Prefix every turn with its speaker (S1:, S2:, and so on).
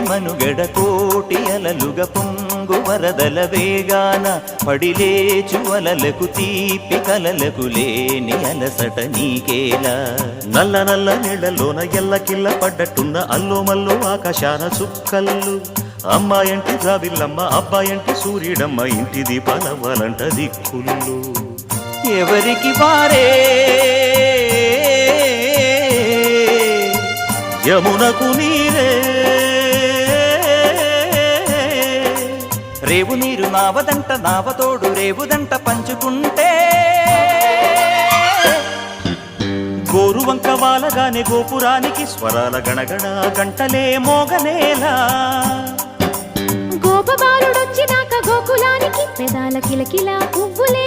S1: మనుగడ కోటి అలలుగ పొంగు వరదల వేగాన పడిలేచు అలలకు తీపి కలలకు లేని అలసట నీకేలా
S2: నల్ల నల్ల నీళ్లలోన ఎల్లకిల్ల పడ్డట్టున్న అల్లో మల్లో ఆకాశాన చుక్కల్లు అమ్మాయంటి జాబిల్లమ్మ అబ్బాయంటి సూర్యుడమ్మ ఇంటి దీపాలవ్వాలంట దిక్కుళ్ళు
S1: ఎవరికి వారే
S2: యమునకు నీరే
S1: రేవు నీరు నావదంట నావతోడు రేవుదంట పంచుకుంటే
S2: గోరువంక వాలగానే గోపురానికి స్వరాల గణగణ గంటలే మోగనేలా
S3: గోపబాలుడొచ్చినాక గోకులానికి పెదాల కిలకిలా పువ్వులే